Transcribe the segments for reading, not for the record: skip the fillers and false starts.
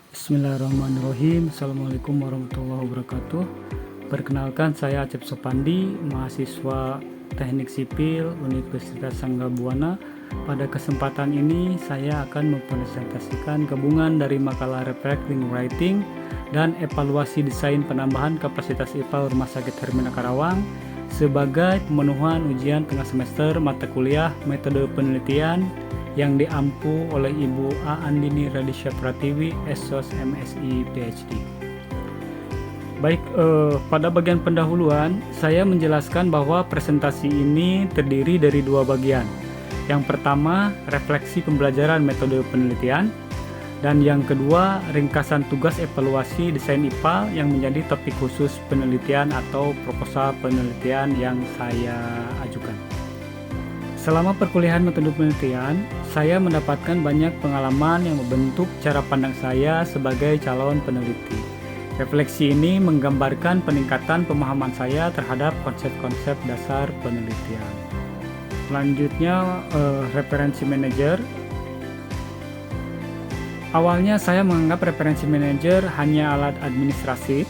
Bismillahirrahmanirrahim. Assalamualaikum warahmatullahi wabarakatuh. Perkenalkan, saya Acep Sopandi, mahasiswa Teknik Sipil Universitas Sangga Buana. Pada kesempatan ini saya akan mempresentasikan gabungan dari makalah reflecting writing dan evaluasi desain penambahan kapasitas IPA Rumah Sakit Hermina Karawang sebagai pemenuhan ujian tengah semester mata kuliah metode penelitian yang diampu oleh Ibu A. Andini Radisya Pratiwi, SOS MSI PhD. Baik, pada bagian pendahuluan saya menjelaskan bahwa presentasi ini terdiri dari dua bagian. Yang pertama, refleksi pembelajaran metode penelitian, dan yang kedua, ringkasan tugas evaluasi desain IPA yang menjadi topik khusus penelitian atau proposal penelitian yang saya ajukan. Selama perkuliahan metode penelitian, saya mendapatkan banyak pengalaman yang membentuk cara pandang saya sebagai calon peneliti. Refleksi ini menggambarkan peningkatan pemahaman saya terhadap konsep-konsep dasar penelitian. Selanjutnya, referensi manajer. Awalnya saya menganggap referensi manajer hanya alat administrasi,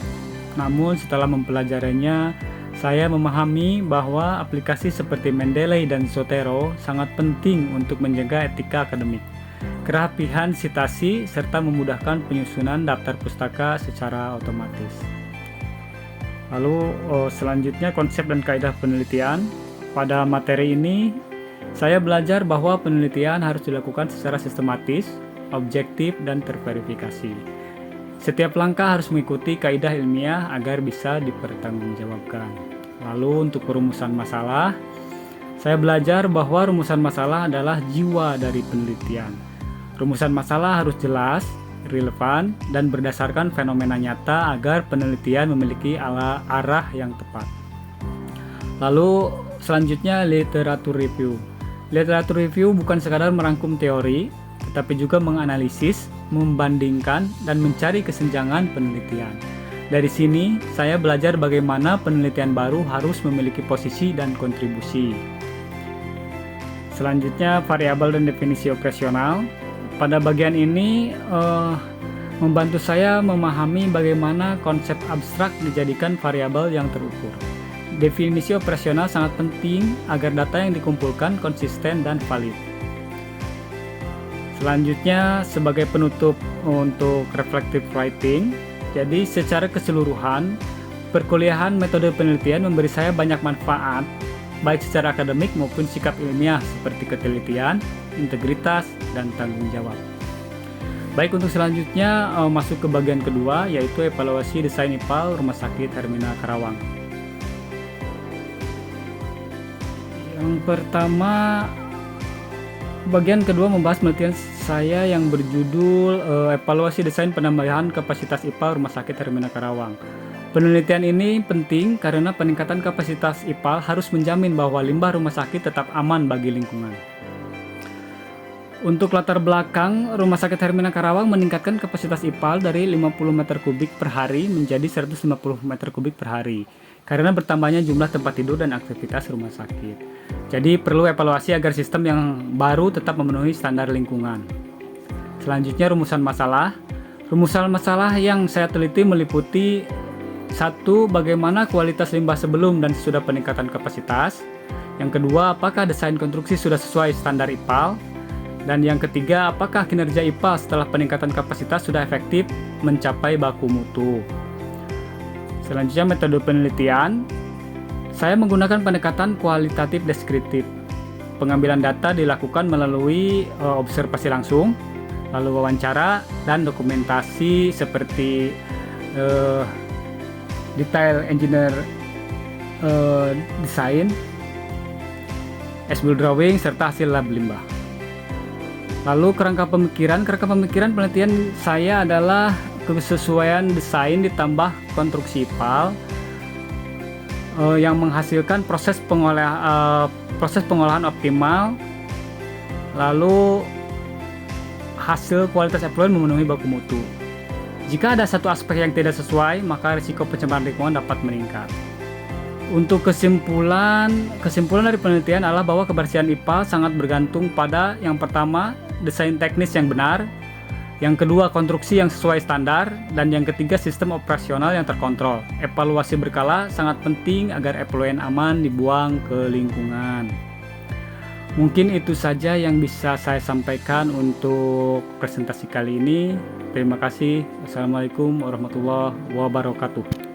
namun setelah mempelajarinya, saya memahami bahwa aplikasi seperti Mendeley dan Zotero sangat penting untuk menjaga etika akademik, kerapihan sitasi, serta memudahkan penyusunan daftar pustaka secara otomatis. Lalu selanjutnya, konsep dan kaidah penelitian. Pada materi ini, saya belajar bahwa penelitian harus dilakukan secara sistematis, objektif, dan terverifikasi. Setiap langkah harus mengikuti kaidah ilmiah agar bisa dipertanggungjawabkan. Lalu untuk perumusan masalah, saya belajar bahwa rumusan masalah adalah jiwa dari penelitian. Rumusan masalah harus jelas, relevan, dan berdasarkan fenomena nyata agar penelitian memiliki arah yang tepat. Lalu selanjutnya, literatur review. Literatur review bukan sekadar merangkum teori, tetapi juga menganalisis, membandingkan, dan mencari kesenjangan penelitian. Dari sini, saya belajar bagaimana penelitian baru harus memiliki posisi dan kontribusi. Selanjutnya, variabel dan definisi operasional. Pada bagian ini, membantu saya memahami bagaimana konsep abstrak dijadikan variabel yang terukur. Definisi operasional sangat penting agar data yang dikumpulkan konsisten dan valid. Selanjutnya, sebagai penutup untuk reflective writing, jadi secara keseluruhan, perkuliahan metode penelitian memberi saya banyak manfaat, baik secara akademik maupun sikap ilmiah seperti ketelitian, integritas, dan tanggung jawab. Baik, untuk selanjutnya masuk ke bagian kedua, yaitu evaluasi desain IPA Rumah Sakit Hermina Karawang. Yang pertama, bagian kedua membahas penelitian saya yang berjudul evaluasi desain penambahan kapasitas IPA Rumah Sakit Hermina Karawang. Penelitian ini penting karena peningkatan kapasitas IPA harus menjamin bahwa limbah rumah sakit tetap aman bagi lingkungan. Untuk latar belakang, Rumah Sakit Hermina Karawang meningkatkan kapasitas IPA dari 50 meter kubik per hari menjadi 150 meter kubik per hari karena bertambahnya jumlah tempat tidur dan aktivitas rumah sakit. Jadi perlu evaluasi agar sistem yang baru tetap memenuhi standar lingkungan. Selanjutnya, rumusan masalah. Rumusan masalah yang saya teliti meliputi: 1. Bagaimana kualitas limbah sebelum dan sesudah peningkatan kapasitas. Yang kedua, apakah desain konstruksi sudah sesuai standar IPAL. Dan yang ketiga, apakah kinerja IPAL setelah peningkatan kapasitas sudah efektif mencapai baku mutu. Selanjutnya, metode penelitian. Saya menggunakan pendekatan kualitatif deskriptif. Pengambilan data dilakukan melalui observasi langsung, lalu wawancara, dan dokumentasi seperti detail engineer design, as-built drawing, serta hasil lab limbah. Lalu kerangka pemikiran penelitian saya adalah kesesuaian desain ditambah konstruksi IPAL yang menghasilkan proses pengolahan optimal, lalu hasil kualitas efluen memenuhi baku mutu. Jika ada satu aspek yang tidak sesuai, maka risiko pencemaran lingkungan dapat meningkat. Untuk kesimpulan dari penelitian adalah bahwa kebersihan IPA sangat bergantung pada yang pertama, desain teknis yang benar, Yang kedua, konstruksi yang sesuai standar. Dan yang ketiga, sistem operasional yang terkontrol. Evaluasi berkala sangat penting agar effluent aman dibuang ke lingkungan. Mungkin itu saja yang bisa saya sampaikan untuk presentasi kali ini. Terima kasih. Assalamualaikum warahmatullahi wabarakatuh.